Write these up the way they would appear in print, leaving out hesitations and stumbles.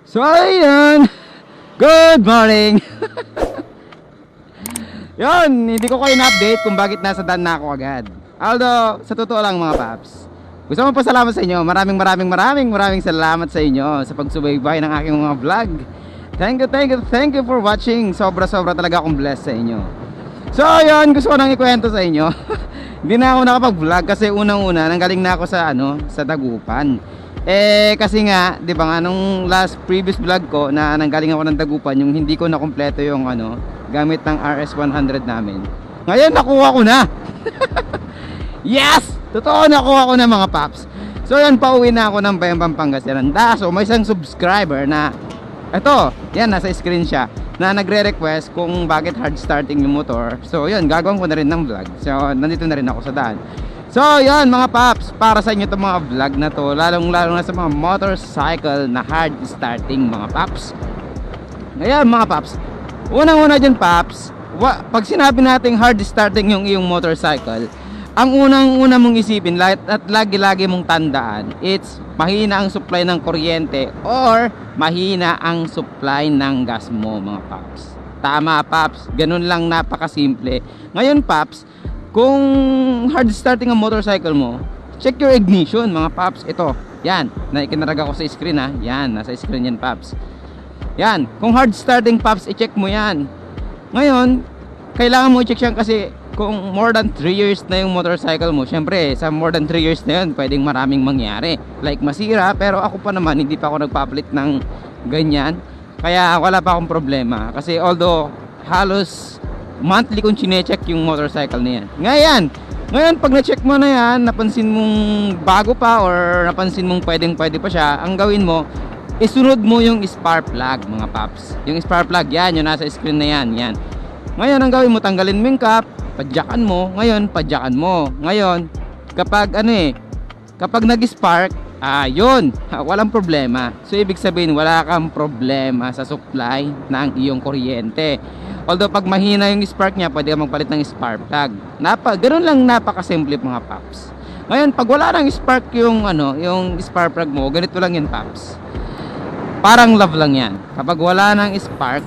So ayun, good morning. Yun, hindi ko kayo na-update kung bakit nasa daan na ako agad. Although, sa totoo lang mga paps, gusto mo pasalamat sa inyo. Maraming salamat sa inyo sa pagsubaybay ng aking mga vlog. Thank you for watching. Sobra talaga akong blessed sa inyo. So yun, gusto ko nang ikwento sa inyo. Hindi na ako nakapag-vlog kasi unang-una nanggaling na ako sa Dagupan. Kasi nga, 'di ba nga nung previous vlog ko na nanggaling ako ng Dagupan, yung hindi ko na kumpleto yung gamit ng RS100 namin. Ngayon nakuha ko na. Yes! Totoo, nakuha ko na mga paps. So yun, pauwi na ako ng Bayambang Pangasinan. So may isang subscriber na eto, yan, nasa screen siya, na nagre-request kung bakit hard starting yung motor. So yun, gagawin ko na rin ng vlog. So nandito na rin ako sa daan. So yun mga paps, para sa inyo itong mga vlog na to, lalong na sa mga motorcycle na hard starting mga paps. Ngayon mga paps, unang-una dyan paps, pag sinabi nating hard starting yung iyong motorcycle, ang unang-una mong isipin at lagi-lagi mong tandaan, it's mahina ang supply ng kuryente or mahina ang supply ng gas mo mga paps. Tama paps, ganun lang, napakasimple. Ngayon paps, kung hard starting ang motorcycle mo, check your ignition mga paps. Ito, yan, naikinarag ako sa screen ha. Yan, nasa screen yan paps. Yan, kung hard starting paps, i-check mo yan. Ngayon, kailangan mo i-check yan kasi kung more than 3 years na yung motorcycle mo, syempre sa more than 3 years na yun, pwedeng maraming mangyari. Like masira, pero ako pa naman, hindi pa ako nagpapalit ng ganyan. Kaya wala pa akong problema. Kasi although halos monthly kong chinecheck yung motorcycle na yan. Ngayon pag na-check mo na yan, napansin mong bago pa or napansin mong pwede pa siya, ang gawin mo, isunod mo yung spark plug mga paps. Yung spark plug, yan, yung nasa screen na yan. Ngayon ang gawin mo, tanggalin mo yung cap, padyakan mo. Ngayon, kapag kapag nag-spark, yun, walang problema. So ibig sabihin, wala kang problema sa supply ng iyong kuryente. Although pag mahina yung spark niya, pwede ka magpalit ng spark plug. Ganun lang, napakasimple mga paps. Ngayon, pag wala nang spark yung spark plug mo, ganito lang yan paps. Parang love lang yan. Kapag wala nang spark,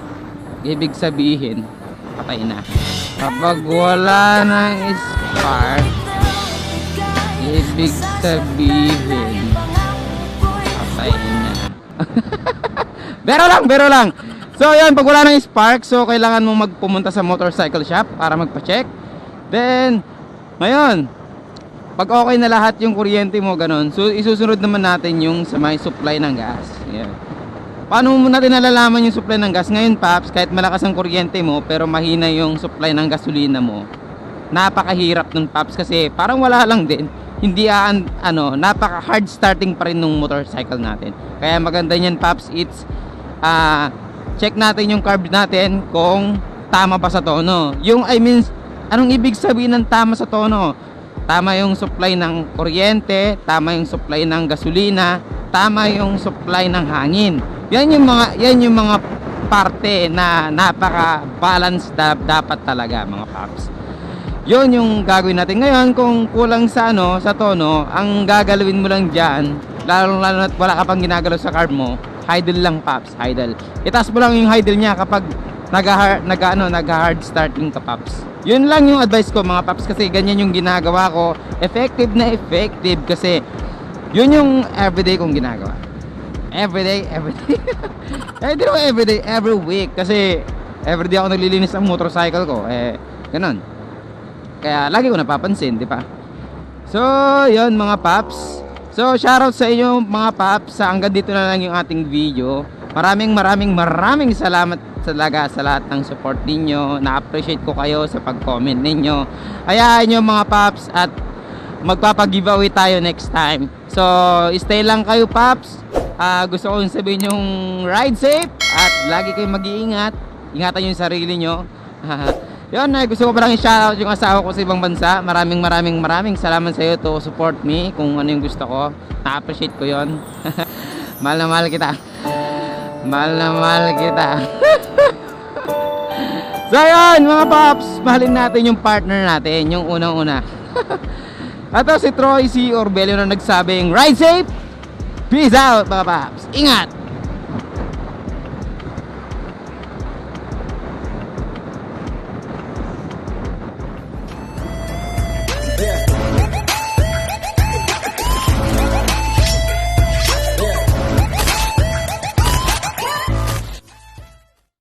ibig sabihin, patay na. Kapag wala nang spark, ibig sabihin, patay na. Bero lang. So yan, pag wala nang spark, so kailangan mo magpumunta sa motorcycle shop para magpa-check. Then, ngayon, pag okay na lahat yung kuryente mo, ganun, so isusunod naman natin yung sa may supply ng gas. Yan. Paano mo natin nalalaman yung supply ng gas? Ngayon paps, kahit malakas ang kuryente mo pero mahina yung supply ng gasolina mo, napakahirap nun paps kasi parang wala lang din. Hindi napaka hard starting pa rin nung motorcycle natin. Kaya maganda niyan paps, it's check natin yung carb natin kung tama ba sa tono. Anong ibig sabihin ng tama sa tono? Tama yung supply ng kuryente, tama yung supply ng gasolina, tama yung supply ng hangin. Yan yung mga parte na napaka-balance dapat talaga mga paps. Yun yung gagawin natin ngayon. Kung kulang sa tono, ang gagalawin mo lang diyan, lalo na wala ka pang ginagalaw sa carb mo, idle lang paps, idle. Itaas mo lang yung idle niya kapag nag-hard starting ka paps. Yun lang yung advice ko mga paps kasi ganyan yung ginagawa ko. Effective kasi yun yung everyday kong ginagawa. Everyday. Hindi naman everyday, every week. Kasi everyday ako naglilinis ng motorcycle ko. Ganun. Kaya lagi ko napapansin, di ba? So, yun mga paps. So, shoutout sa inyo mga paps. Hanggang dito na lang yung ating video. Maraming salamat talaga sa lahat ng support ninyo. Na-appreciate ko kayo sa pag-comment ninyo. Hayaan nyo mga paps at magpapag-giveaway tayo next time. So, stay lang kayo paps. Gusto ko sabihin yung ride safe at lagi kayong mag-iingat. Ingatan yung sarili nyo. Yun, gusto ko parang i-shoutout yung asawa ko sa ibang bansa. Maraming salamat sa iyo to support me kung ano yung gusto ko. Na-appreciate ko yon. Mahal na mahal kita. So yun mga paps, mahalin natin yung partner natin, yung unang-una. Ito si Troy C. Orbelio na nagsabing ride safe. Peace out mga paps. Ingat.